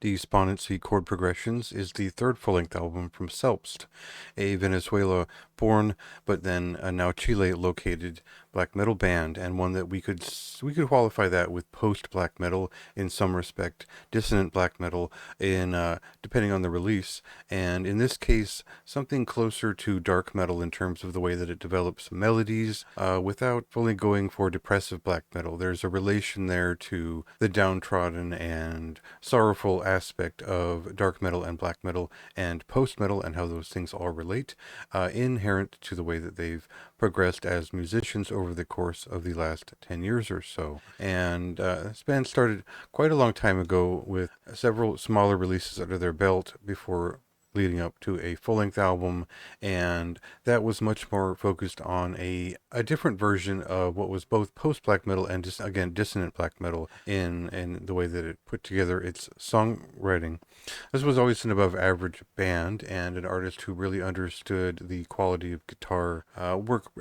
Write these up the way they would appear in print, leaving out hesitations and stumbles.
Despondency Chord Progressions is the third full-length album from Selbst, a Venezuela-born but then now Chile-located black metal band, and one that we could qualify that with post-black metal in some respect, dissonant black metal in depending on the release, and in this case something closer to dark metal in terms of the way that it develops melodies without fully going for depressive black metal. There's a relation there to the downtrodden and sorrowful aspect of dark metal and black metal and post metal and how those things all relate, inherent to the way that they've progressed as musicians over the course of the last 10 years or so. And this band started quite a long time ago with several smaller releases under their belt before leading up to a full-length album, and that was much more focused on a different version of what was both post-black metal and just again dissonant black metal in the way that it put together its songwriting. This was always an above average band and an artist who really understood the quality of guitar work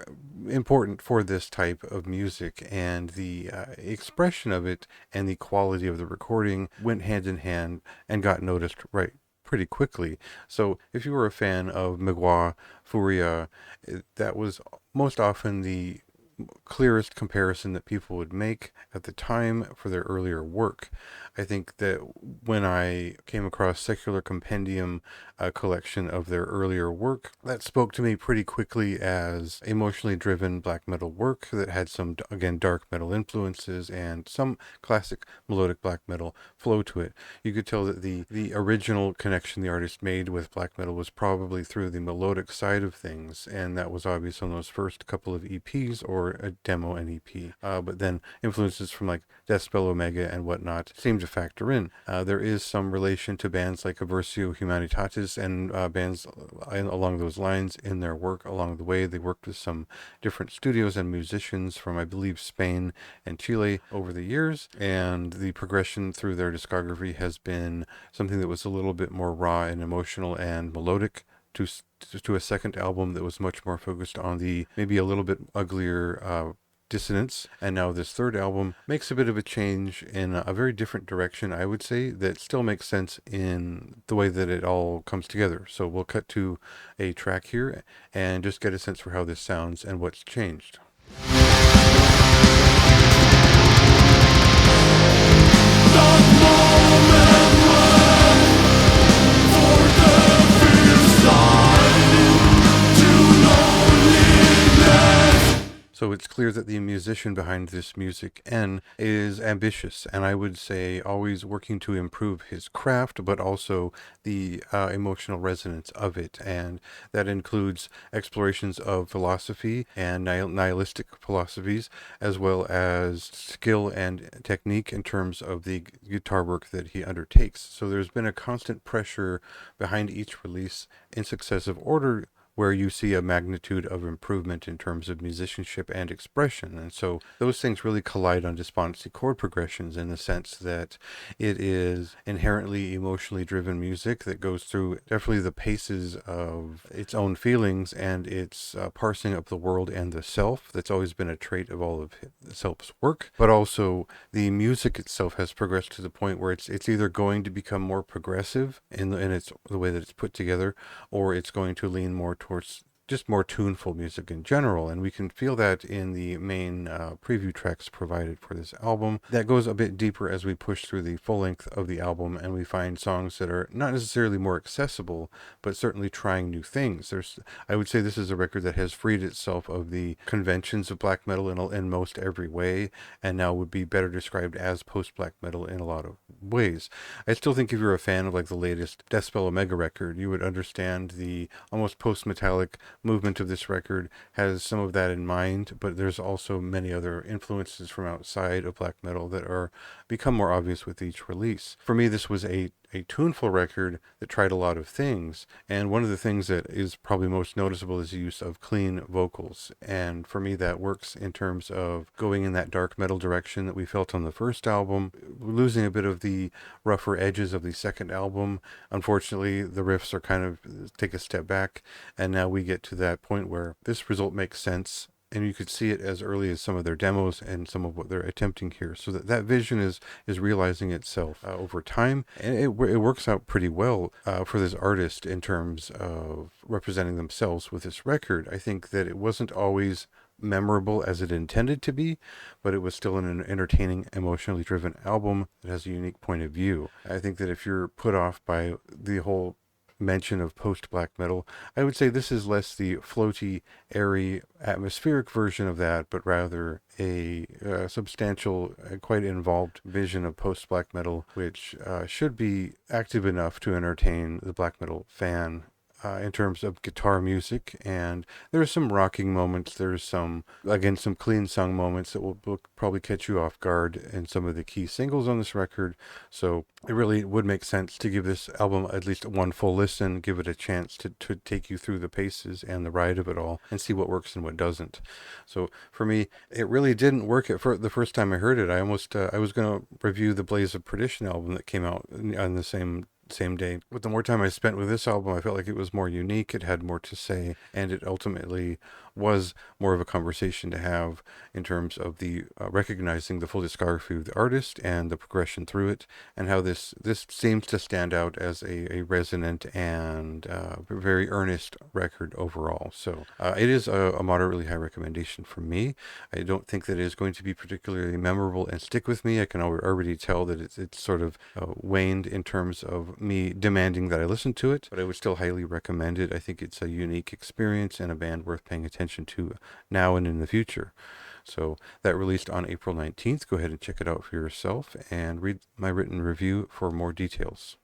important for this type of music, and the expression of it and the quality of the recording went hand in hand and got noticed right pretty quickly. So if you were a fan of Mgła, Furia, that was most often the clearest comparison that people would make at the time for their earlier work. I think that when I came across Secular Compendium, a collection of their earlier work, that spoke to me pretty quickly as emotionally driven black metal work that had some, again, dark metal influences and some classic melodic black metal flow to it. You could tell that the original connection the artist made with black metal was probably through the melodic side of things, and that was obvious on those first couple of EPs or a demo and EP. But then influences from like Deathspell Omega and whatnot seem to factor in. There is some relation to bands like Aversio Humanitatis and bands along those lines in their work along the way. They worked with some different studios and musicians from, I believe, Spain and Chile over the years, and the progression through their discography has been something that was a little bit more raw and emotional and melodic to a second album that was much more focused on the maybe a little bit uglier dissonance, and now this third album makes a bit of a change in a very different direction, I would say, that still makes sense in the way that it all comes together. So we'll cut to a track here and just get a sense for how this sounds and what's changed. So it's clear that the musician behind this music, N, is ambitious, and I would say always working to improve his craft, but also the emotional resonance of it. And that includes explorations of philosophy and nihilistic philosophies, as well as skill and technique in terms of the guitar work that he undertakes. So there's been a constant pressure behind each release in successive order, where you see a magnitude of improvement in terms of musicianship and expression. And so those things really collide on Despondency Chord Progressions in the sense that it is inherently emotionally driven music that goes through definitely the paces of its own feelings and its parsing of the world and the self. That's always been a trait of all of Selbst's work. But also the music itself has progressed to the point where it's either going to become more progressive in the way that it's put together, or it's going to lean more towards just more tuneful music in general, and we can feel that in the main preview tracks provided for this album. That goes a bit deeper as we push through the full length of the album, and we find songs that are not necessarily more accessible, but certainly trying new things. I would say this is a record that has freed itself of the conventions of black metal in most every way, and now would be better described as post-black metal in a lot of ways. I still think if you're a fan of like the latest Deathspell Omega record, you would understand the almost post-metallic movement of this record has some of that in mind, but there's also many other influences from outside of black metal that are become more obvious with each release. For me, this was a tuneful record that tried a lot of things, and one of the things that is probably most noticeable is the use of clean vocals, and for me that works in terms of going in that dark metal direction that we felt on the first album, losing a bit of the rougher edges of the second album. Unfortunately, the riffs are kind of take a step back, and now we get to that point where this result makes sense and you could see it as early as some of their demos and some of what they're attempting here. So that vision is realizing itself over time, and it works out pretty well for this artist in terms of representing themselves with this record. I think that it wasn't always memorable as it intended to be, but it was still an entertaining, emotionally driven album that has a unique point of view. I think that if you're put off by the whole mention of post-black metal, I would say this is less the floaty, airy, atmospheric version of that, but rather a substantial, quite involved vision of post-black metal, which should be active enough to entertain the black metal fan in terms of guitar music. And there's some rocking moments. There's some clean sung moments that will probably catch you off guard in some of the key singles on this record. So it really would make sense to give this album at least one full listen, give it a chance to take you through the paces and the ride of it all, and see what works and what doesn't. So for me, it really didn't work the first time I heard it. I almost I was going to review the Blaze of Perdition album that came out on the same day. But the more time I spent with this album, I felt like it was more unique, it had more to say, and it ultimately was more of a conversation to have in terms of the recognizing the full discography of the artist and the progression through it, and how this seems to stand out as a resonant and very earnest record overall. So it is a moderately high recommendation from me. I don't think that it is going to be particularly memorable and stick with me. I can already tell that it's sort of waned in terms of me demanding that I listen to it, but I would still highly recommend it. I think it's a unique experience and a band worth paying attention to now and in the future. So that released on April 19th. Go ahead and check it out for yourself and read my written review for more details.